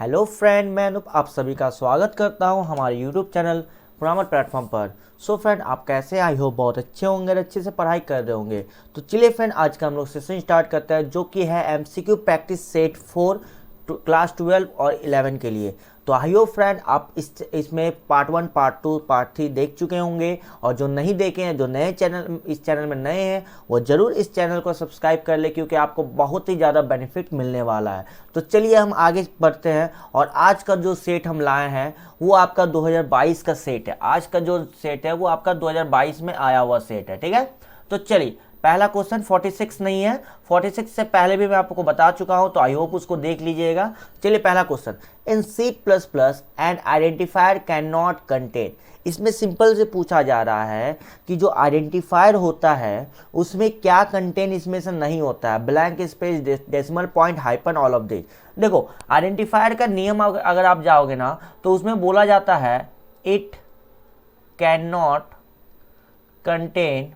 Hello friend, मैं अनूप आप सभी का स्वागत करता हूं हमारे यूट्यूब चैनल प्रोग्रामर प्लेटफॉर्म पर। सो फ्रेंड, आप कैसे? आई होप बहुत अच्छे होंगे और अच्छे से पढ़ाई कर रहे होंगे। तो चलिए फ्रेंड, आज का हम लोग सेशन स्टार्ट करते हैं, जो कि है एमसीक्यू प्रैक्टिस सेट 4 क्लास 12 और 11 के लिए। तो आई होप फ्रेंड आप इसमें पार्ट 1, पार्ट 2, पार्ट 3 देख चुके होंगे, और जो नहीं देखे हैं, जो नए चैनल इस चैनल में नए हैं, वो ज़रूर इस चैनल को सब्सक्राइब कर ले, क्योंकि आपको बहुत ही ज़्यादा बेनिफिट मिलने वाला है। तो चलिए हम आगे बढ़ते हैं, और आज का जो सेट हम लाए हैं वो आपका 2022 का सेट है। आज का जो सेट है वो आपका 2022 में आया हुआ सेट है, ठीक है। तो चलिए, पहला क्वेश्चन 46 नहीं है, 46 से पहले भी मैं आपको बता चुका हूं, तो आई होप उसको देख लीजिएगा। चलिए, पहला question, in C++ and identifier can not contain. इसमें सिंपल से पूछा जा रहा है कि जो आइडेंटिफायर होता है उसमें क्या कंटेन इसमें से नहीं होता है। Blank space, decimal point, hyphen, all of this. देखो, आइडेंटिफायर का नियम अगर आप जाओगे ना, तो उसमें बोला जाता है it can not contain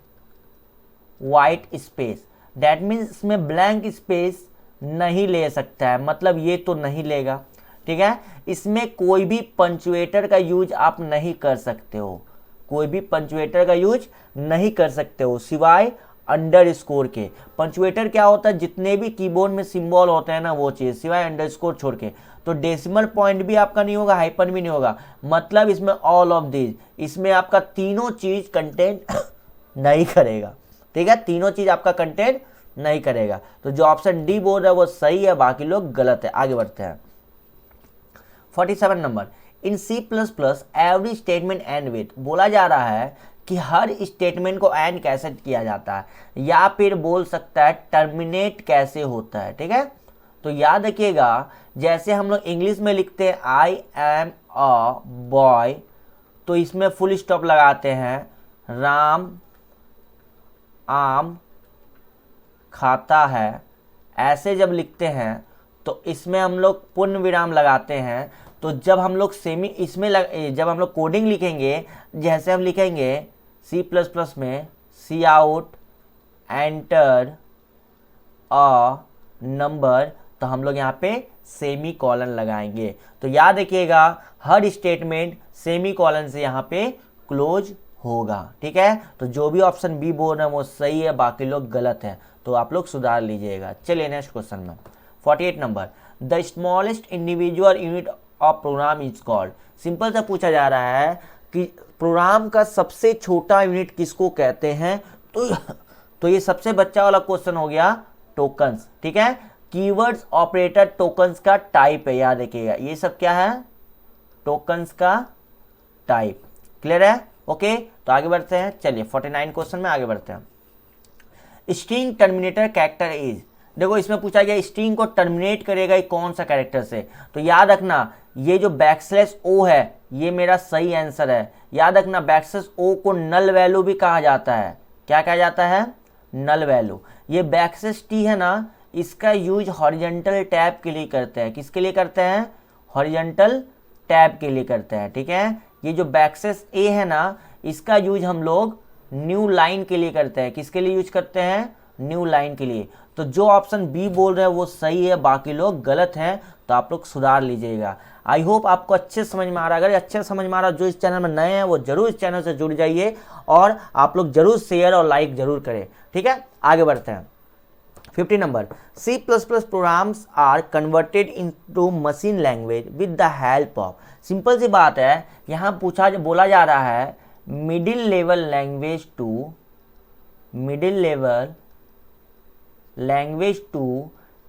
white space. That means इसमें ब्लैंक स्पेस नहीं ले सकता है, मतलब ये तो नहीं लेगा, ठीक है। इसमें कोई भी पंचुएटर का यूज आप नहीं कर सकते हो, कोई भी पंचुएटर का यूज नहीं कर सकते हो सिवाय अंडरस्कोर के। पंचुएटर क्या होता है? जितने भी कीबोर्ड में सिंबल होते हैं ना, वो चीज़, सिवाय अंडरस्कोर छोड़ के। तो डेसिमल पॉइंट भी आपका नहीं होगा, हाइपन भी नहीं होगा, मतलब इसमें ऑल ऑफ दिस, इसमें आपका तीनों चीज कंटेंट नहीं करेगा, ठीक है। तीनों चीज आपका कंटेंट नहीं करेगा। तो जो ऑप्शन डी बोल रहा है वो सही है, बाकी लोग गलत है। आगे बढ़ते हैं। 47 number, in C++ every statement and with. बोला जा रहा है कि हर स्टेटमेंट को एंड कैसे किया जाता है, या फिर बोल सकता है टर्मिनेट कैसे होता है, ठीक है। तो याद रखिएगा, जैसे हम लोग इंग्लिश में लिखते हैं आई एम अ बॉय, तो इसमें फुल स्टॉप लगाते हैं। राम आम खाता है, ऐसे जब लिखते हैं तो इसमें हम लोग पूर्ण विराम लगाते हैं। तो जब हम लोग जब हम लोग कोडिंग लिखेंगे, जैसे हम लिखेंगे C++ में सी आउट एंटर अ नंबर, तो हम लोग यहाँ पे सेमी कॉलन लगाएंगे। तो याद रखिएगा, हर स्टेटमेंट सेमी कॉलन से यहाँ पे क्लोज होगा, ठीक है। तो जो भी ऑप्शन बी बोल रहे हैं वो सही है, बाकी लोग गलत हैं, तो आप लोग सुधार लीजिएगा। चलिए नेक्स्ट क्वेश्चन में 48 नंबर, the smallest individual unit of program is called. Simple से पूछा जा रहा है कि प्रोग्राम का सबसे छोटा यूनिट किसको कहते हैं। तो ये सबसे बच्चा वाला क्वेश्चन हो गया, टोकन्स, ठीक है। कीवर्ड्स ऑपरेटर टोकन्स का टाइप है, याद रखिएगा। ये सब क्या है? टोकन्स का टाइप। क्लियर है? ओके, तो आगे बढ़ते हैं। चलिए 49 क्वेश्चन में आगे बढ़ते हैं। String terminator character is. देखो, इसमें पूछा गया स्ट्रिंग को टर्मिनेट करेगा ये कौन सा कैरेक्टर से। तो याद रखना, ये जो बैकस्लैश ओ है ये मेरा सही आंसर है। याद रखना, बैकस्लैश ओ को नल वैल्यू भी कहा जाता है। क्या कहा जाता है? Null value. ये बैकस्लैश टी है ना, इसका यूज हॉरिजॉन्टल टैब के लिए करते हैं। किसके लिए करते हैं? हॉरिजॉन्टल टैब के लिए करते हैं, ठीक है। ये जो बैकस्लैश ए है ना, इसका यूज हम लोग न्यू लाइन के लिए करते हैं। किसके लिए यूज करते हैं? न्यू लाइन के लिए। तो जो ऑप्शन बी बोल रहे हैं वो सही है, बाकी लोग गलत हैं, तो आप लोग सुधार लीजिएगा। आई होप आपको अच्छे समझ में आ रहा है। अगर अच्छे समझ में आ रहा है, जो इस चैनल में नए हैं वो जरूर इस चैनल से जुड़ जाइए, और आप लोग जरूर शेयर और लाइक जरूर करें, ठीक है। आगे बढ़ते हैं। 50 number, C++ programs are converted into machine language with the help of. Simple सी बात है, यहाँ बोला जा रहा है middle level language to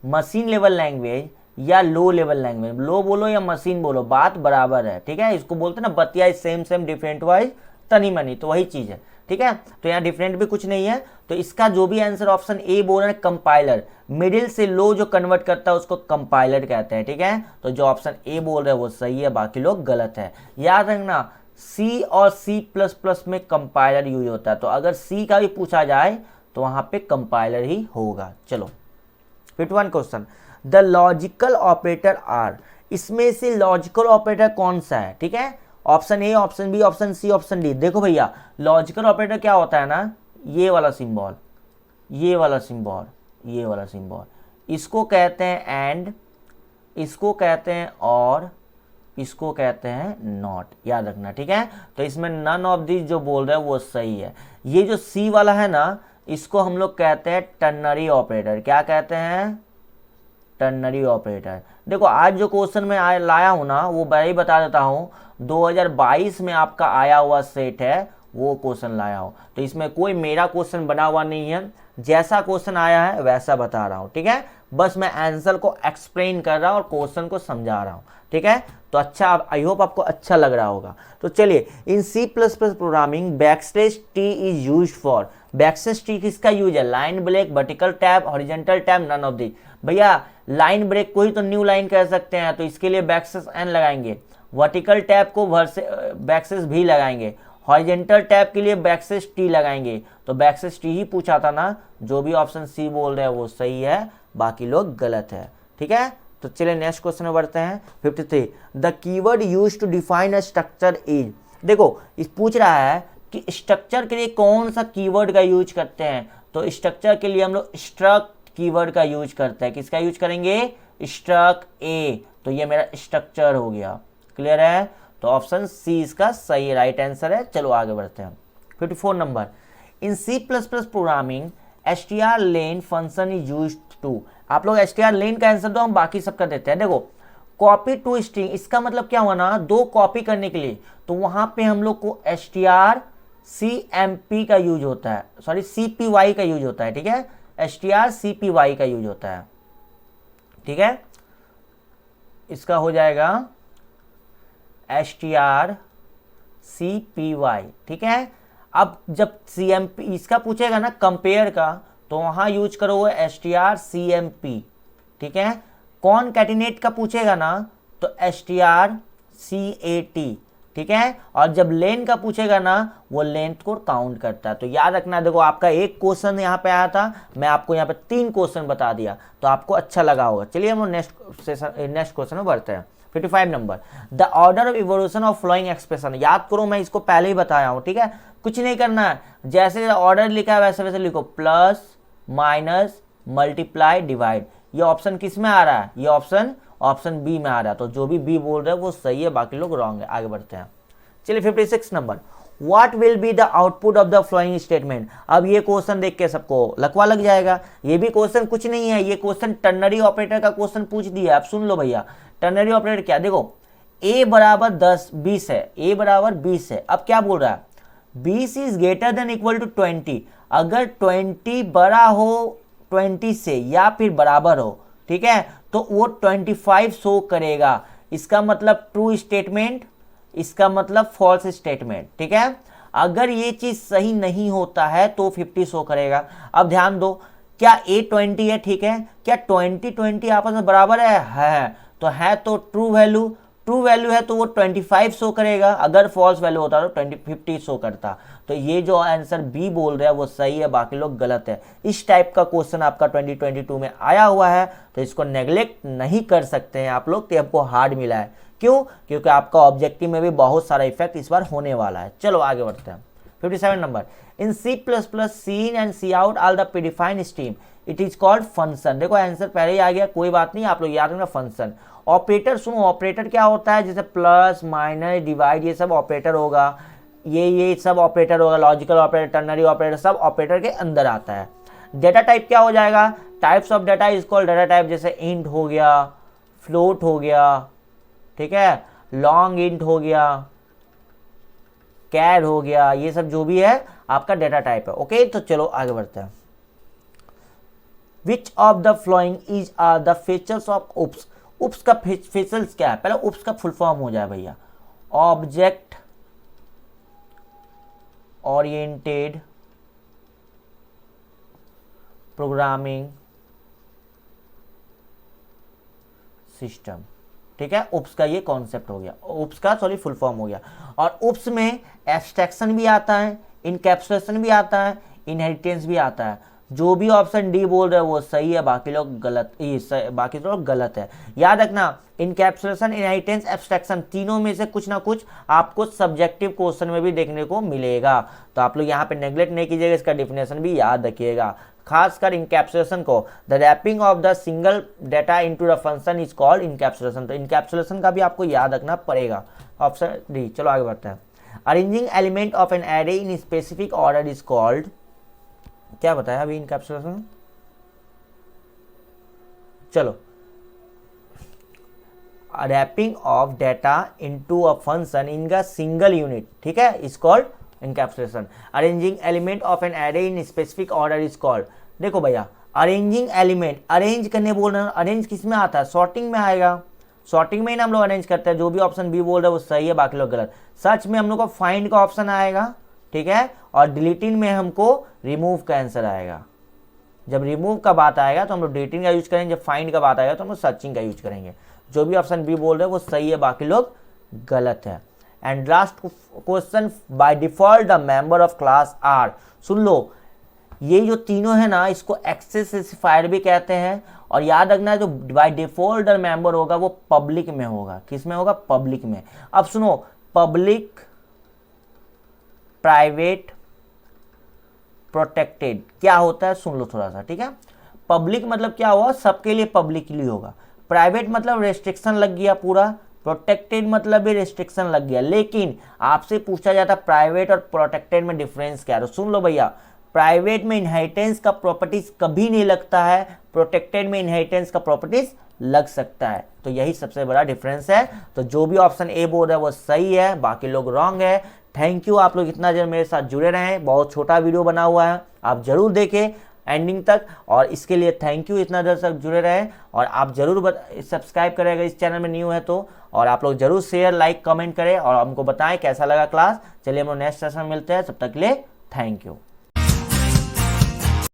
machine level language, या लो लेवल लैंग्वेज। लो बोलो या मशीन बोलो, बात बराबर है, ठीक है। इसको बोलते हैं ना, बतिया सेम डिफरेंट वाइज तनी मनी, तो वही चीज है, ठीक है। तो यहाँ डिफरेंट भी कुछ नहीं है। तो इसका जो भी आंसर ऑप्शन ए बोल रहे हैं, कंपाइलर। मिडिल से लो जो कन्वर्ट करता है उसको कंपाइलर कहते हैं, ठीक है। तो जो ऑप्शन ए बोल रहे हैं वो सही है, बाकी लोग गलत है। याद रखना, सी और C++ में कंपाइलर यूज होता है, तो अगर सी का भी पूछा जाए तो वहां पे कंपाइलर ही होगा। चलो 51 question, the logical operator are. इसमें से लॉजिकल ऑपरेटर कौन सा है, ठीक है। Option A, option B, option C, option D. देखो भैया, लॉजिकल ऑपरेटर क्या होता है ना, ये वाला सिंबल, ये वाला सिंबल, ये वाला सिंबल, इसको कहते हैं एंड, इसको कहते हैं और इसको कहते हैं नॉट, याद रखना, ठीक है। तो इसमें नन ऑफ दिस जो बोल रहे हैं वो सही है। ये जो सी वाला है ना, इसको हम लोग कहते हैं टर्नरी ऑपरेटर। क्या कहते हैं? Ternary operator. देखो आज जो क्वेश्चन में लाया हूं ना, वो मैं ही बता देता हूँ, 2022 में आपका आया हुआ सेट है, वो क्वेश्चन लाया हो। तो इसमें कोई मेरा क्वेश्चन बना हुआ नहीं है, जैसा क्वेश्चन आया है वैसा बता रहा हूँ, ठीक है। बस मैं आंसर को एक्सप्लेन कर रहा हूँ और क्वेश्चन को समझा रहा हूँ, ठीक है। तो अच्छा, आई होप आपको अच्छा लग रहा होगा। तो चलिए, in C++ programming backslash T is use for. Backslash T किसका यूज है? Line break, vertical tab, horizontal tab, none of the. भैया लाइन ब्रेक को ही तो न्यू लाइन कह सकते हैं, तो इसके लिए बैकस्लैश एन लगाएंगे। वर्टिकल टैब को बैकस्लैश भी लगाएंगे। हॉरिजॉन्टल टैब के लिए बैकस्लैश टी लगाएंगे। तो बैकस्लैश टी ही पूछा था ना, जो भी ऑप्शन सी बोल रहे हैं वो सही है, बाकी लोग गलत है, ठीक है। तो चलिए नेक्स्ट क्वेश्चन में बढ़ते हैं। 53, the keyword use to define a structure is. देखो इस पूछ रहा है कि स्ट्रक्चर के लिए कौन सा कीवर्ड का यूज करते हैं। तो स्ट्रक्चर के लिए हम लोग स्ट्रक्ट कीवर्ड का यूज करते हैं। किसका यूज करेंगे? स्ट्रक्ट ए। तो ये मेरा स्ट्रक्चर हो गया, क्लियर है। तो ऑप्शन सी इसका सही राइट आंसर है। चलो आगे बढ़ते हैं। 54 नंबर, in C++ programming strlen function is use to. आप लोग strlen का आंसर दो, हम बाकी सबका देते हैं। देखो कॉपी टू स्ट्रिंग, इसका मतलब क्या हुआ ना, दो कॉपी करने के लिए, तो वहां पे हम लोग को strcmp का यूज होता है, सॉरी cpy का यूज होता है, ठीक है। strcpy का यूज होता है, ठीक है। इसका हो जाएगा strcpy, ठीक है। अब जब cmp इसका पूछेगा ना कंपेयर का, तो वहां यूज करोगे strcmp, ठीक है। कॉनकैटिनेट का पूछेगा ना तो strcat, ठीक है। और जब लेन का पूछेगा ना, वो लेंथ को काउंट करता है। तो याद रखना, देखो आपका एक क्वेश्चन यहाँ पे आया था, मैं आपको यहाँ पे 3 क्वेश्चन बता दिया, तो आपको अच्छा लगा होगा। चलिए हम नेक्स्ट क्वेश्चन में बढ़ते हैं। 55 नंबर, the order of evolution of flowing expression. याद करो, मैं इसको पहले ही बताया हूँ, ठीक है। कुछ नहीं करना है, जैसे ऑर्डर लिखा है वैसे वैसे लिखो, प्लस माइनस मल्टीप्लाई डिवाइड। ये ऑप्शन किस में आ रहा है? ये ऑप्शन बी में आ रहा है। तो जो भी बी बोल रहे हैं वो सही है, बाकी लोग रॉन्ग है। आगे बढ़ते हैं। चलिए 56 number, what will be the output of the following statement. अब ये क्वेश्चन देख के सबको लकवा लग जाएगा। ये भी क्वेश्चन कुछ नहीं है, ये क्वेश्चन टर्नरी ऑपरेटर का क्वेश्चन पूछ दिया। आप सुन लो भैया, टर्नरी ऑपरेटर क्या, देखो a बराबर 20 है, a बराबर 20 है। अब क्या बोल रहा है? 20 is greater than equal to 20। अगर 20 बड़ा हो 20 से या फिर बराबर हो, ठीक है, तो वो 25 शो करेगा। इसका मतलब ट्रू स्टेटमेंट, इसका मतलब फॉल्स स्टेटमेंट, ठीक है। अगर ये चीज सही नहीं होता है तो 50 शो करेगा। अब ध्यान दो, क्या a 20 है, ठीक है, क्या 20 आपस में बराबर है? तो है तो ट्रू वैल्यू है तो वो 25 शो करेगा। अगर फॉल्स वैल्यू होता तो 50 शो करता। तो ये जो आंसर बी बोल रहे हैं वो सही है, बाकी लोग गलत है। इस टाइप का क्वेश्चन आपका 2022 में आया हुआ है, तो इसको नेग्लेक्ट नहीं कर सकते हैं आप लोग, तो आपको हार्ड मिला है। क्यों? क्योंकि आपका ऑब्जेक्टिव में भी बहुत सारा इफेक्ट इस बार होने वाला है। चलो आगे बढ़ते हैं। 57 नंबर, in C++ cin and cout are the predefined stream, it is called function. देखो आंसर पहले ही आ गया, कोई बात नहीं, आप लोग याद रखना फंक्शन। ऑपरेटर सुनो, ऑपरेटर क्या होता है? जैसे प्लस माइनस डिवाइड, ये सब ऑपरेटर होगा, ये सब ऑपरेटर होगा, लॉजिकल ऑपरेटर, टर्नरी ऑपरेटर, सब ऑपरेटर के अंदर आता है। डेटा टाइप क्या हो जाएगा? Types of data is called data type. जैसे इंट हो गया, फ्लोट हो गया, ठीक है, लॉन्ग इंट हो गया, कैर हो गया, ये सब जो भी है आपका डेटा टाइप है। ओके, तो चलो आगे बढ़ते हैं। Which of the following is are the features of oops. Oops का फीचर्स क्या है? पहले उप्स का फुल फॉर्म हो जाए भैया, ऑब्जेक्ट ओरिएंटेड प्रोग्रामिंग सिस्टम, ठीक है। उप्स का ये कॉन्सेप्ट हो गया, उप्स का सॉरी फुल फॉर्म हो गया। और उप्स में एब्स्ट्रैक्शन भी आता है, इनकैप्सुलेशन भी आता है, इनहेरिटेंस भी आता है। जो भी ऑप्शन डी बोल रहे हैं वो सही है, बाकी लोग गलत, बाकी लोग गलत है। याद रखना, इनकैप्सुलेशन, इनहेरिटेंस, एब्स्ट्रैक्शन, तीनों में से कुछ ना कुछ आपको सब्जेक्टिव क्वेश्चन में भी देखने को मिलेगा। तो आप लोग यहाँ पे नेग्लेक्ट नहीं कीजिएगा, इसका डिफिनेशन भी याद रखिएगा। खासकर इंकैप्सुलेशन को, the wrapping of the single data into the function is called encapsulation. तो इंकैप्सुलेशन का भी आपको याद रखना पड़ेगा। Option D. चलो आगे बढ़ते हैं। Arranging element of an array in specific order is called, क्या बताया अभी इंकैप्सुलेशन। चलो, wrapping of data into a function in a single unit, ठीक है, is called encapsulation. Arranging element of an array in specific order is called, देखो भैया arranging element, arrange करने बोल रहे हैं, अरेंज किस में आता है, सॉर्टिंग में आएगा। सॉर्टिंग में ही ना हम लोग अरेंज करते हैं, जो भी ऑप्शन बी बोल रहे हैं वो सही है, बाकी लोग गलत। सर्च में हम लोग को फाइंड का ऑप्शन आएगा, ठीक है, और डिलीटिंग में हमको रिमूव का आंसर आएगा। जब रिमूव का बात आएगा तो हम लोग डिलीटिंग का यूज करेंगे, जब फाइंड का बात आएगा तो हम लोग सर्चिंग का यूज करेंगे। जो भी ऑप्शन बी बोल रहे हैं वो सही है, बाकी लोग गलत है। And last question, by default the member of class are, सुन लो ये जो तीनों है ना इसको एक्सेस स्पेसिफायर भी कहते हैं। और याद रखना है जो बाय डिफॉल्ट मेंबर होगा वो पब्लिक में होगा, किस में होगा, पब्लिक में। अब सुनो, पब्लिक, प्राइवेट, प्रोटेक्टेड क्या होता है सुन लो थोड़ा सा, ठीक है। पब्लिक मतलब क्या हुआ, सबके लिए पब्लिकली होगा। प्राइवेट मतलब रेस्ट्रिक्शन लग गया पूरा। प्रोटेक्टेड मतलब भी रेस्ट्रिक्शन लग गया। लेकिन आपसे पूछा जाता प्राइवेट और प्रोटेक्टेड में डिफरेंस क्या है, तो सुन लो भैया, प्राइवेट में इनहेरिटेंस का प्रॉपर्टीज कभी नहीं लगता है, प्रोटेक्टेड में इनहेरिटेंस का प्रॉपर्टीज लग सकता है। तो यही सबसे बड़ा डिफरेंस है। तो जो भी ऑप्शन ए बोल रहा है वो सही है, बाकी लोग रॉन्ग है। थैंक यू, आप लोग इतना देर मेरे साथ जुड़े रहे। बहुत छोटा वीडियो बना हुआ है, आप जरूर देखें एंडिंग तक, और इसके लिए थैंक यू, इतना देर तक जुड़े रहे। और आप जरूर सब्सक्राइब करें इस चैनल में न्यू है तो, और आप लोग जरूर शेयर, लाइक, कमेंट करें और हमको बताएं कैसा लगा क्लास। चलिए हम लोग नेक्स्ट सेशन में मिलते हैं, तब तक के लिए थैंक यू।